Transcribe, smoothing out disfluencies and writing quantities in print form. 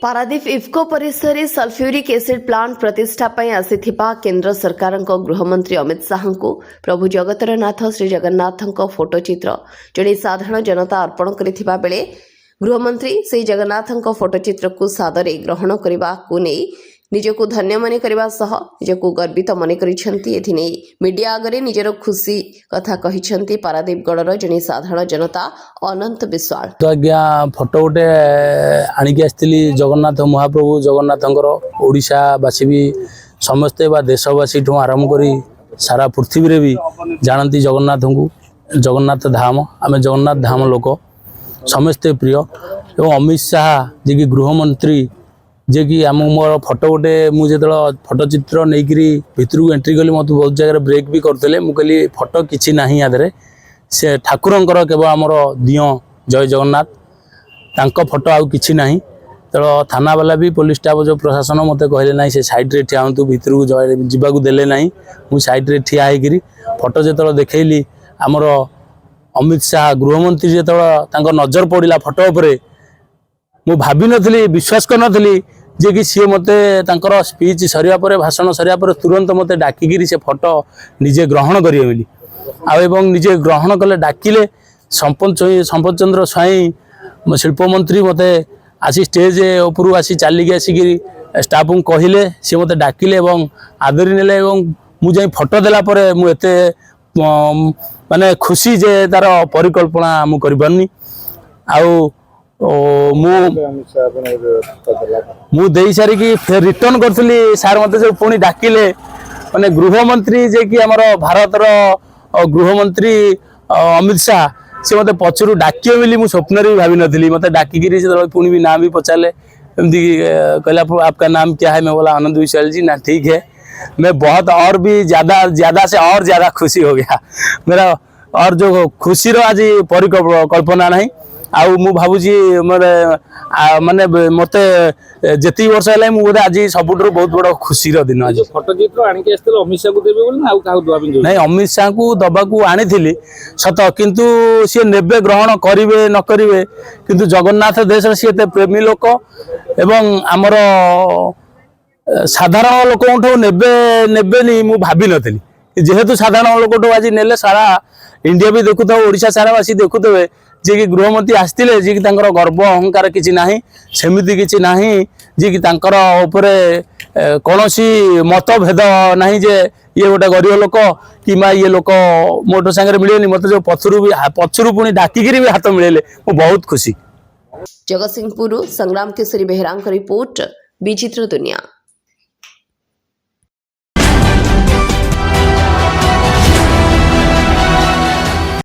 पारादीप इफ्को परिसर sulphuric acid plant प्रतिष्ठा आसीथिबा केंद्र सरकार गृहमंत्री अमित शाह को प्रभु जगतरनाथ श्री जगन्नाथ फोटोचित्र जड़े साधारण जनता अर्पण करिथिबा बेले गृहमंत्री श्री जगन्नाथ फोटोचित्र को सादरे ग्रहण करने को नहीं निजक धन्य मन करने सह निजक गर्वित मन कर मीडिया आगे निजर खुशी कथा कही पारादीपगढ़ जड़े साधारण जनता अनंत विश्वास तो आज्ञा फोटो गोटे आणिकी आसती जगन्नाथ महाप्रभु जगन्नाथ ओडिशावासी भी समस्ते देशवासी ठूँ आरंभ कर सारा पृथ्वी भी जानती जगन्नाथ को जगन्नाथ धाम आम जगन्नाथ धाम लोक समस्ते प्रिय एवं अमित शाह जे कि गृहमंत्री जे कि आम मोर फोटो गोटे मुझे फोटोचित्र नहीं भितर को एंट्री कली मत बहुत जगह ब्रेक भी करते मुझे फोटो किसी ना यादे से ठाकुरंकर केवल आमर दियो जय जगन्नाथ तांको फोटो आउ किसी ना तो थाना वाला भी पुलिस स्टाफ जो प्रशासन मत कहले ना से साइड्रे ठिया हूँ भितर को जावाक देले ना मुझे साइड्रे ठिया होकर फोटो जो देखली आमर अमित शाह गृहमंत्री जो नजर पड़ा फोटो पर मु भाभी नथली विश्वास कर नथली जे कि सी मते तांकर स्पीच सरिया पर भाषण सरिया पर तुरंत मते डाकिगिरी से फोटो निजे ग्रहण करिए बोली आ एवं निजे ग्रहण कले डाकिले संपत चंद्र स्वाई शिल्प मंत्री मते आसी स्टेज ऊपर आसी चलिकी आसिकी स्टाफ को कहले सी मते डाकिले एवं आदरी नेले एवं मु जाई फोटो देला परे मु एते माने खुशी जे तार परिकल्पना मु करि पारनी आउ मु दे सारिकी फिर रिटर्न करी सार मत जो पुणी डाकिले माने गृहमंत्री जे कि आमर भारतर गृहमंत्री अमित शाह से मत पचर डाकिए बोली मुझे स्वप्न भी भावी नी मत डाकिकी पुणी भी नाम भी पचारे एमती कहला आपका नाम क्या है मैं बोला आनंद विशाल जी ना ठीक है मैं बहुत और भी ज्यादा से और ज्यादा खुशी हो गया मेरा और जो खुशी रो आज परिकल्पना नहीं आउ मु भावुची माने मते जेती वर्ष है मुझे आज सबुठ बहुत बड़ा खुशी दिन आज फोटोचित्र आनिक अमित शाह को देवे बोली ना काहू दबा नहीं अमित शाह को दबा को आनी सत किंतु सी नेबे ग्रहण करेंगे न करेंगे किंतु जगन्नाथ देश सी प्रेमी लोक एवं आमर साधारण लोक नेबे मु भाभी नी जेहेतु साधारण लोक आज नेले सारा इंडिया भी देखुत ओडिशा सारा बासी देखुवे जे कि गृहमंत्री आसते जे कि गर्व अहंकार किसी ना सेमती किसी ना जे कि कौन सी मतभेद ना जे ये गोटे गरीब लोक कि ये लोक मोटो सांगे मिले मत जो पछरू पुणी डाकिकी भी हाथ मिले मु बहुत खुशी। जगतसिंहपुर संग्राम केसरी बेहरा रिपोर्ट विचित्र दुनिया।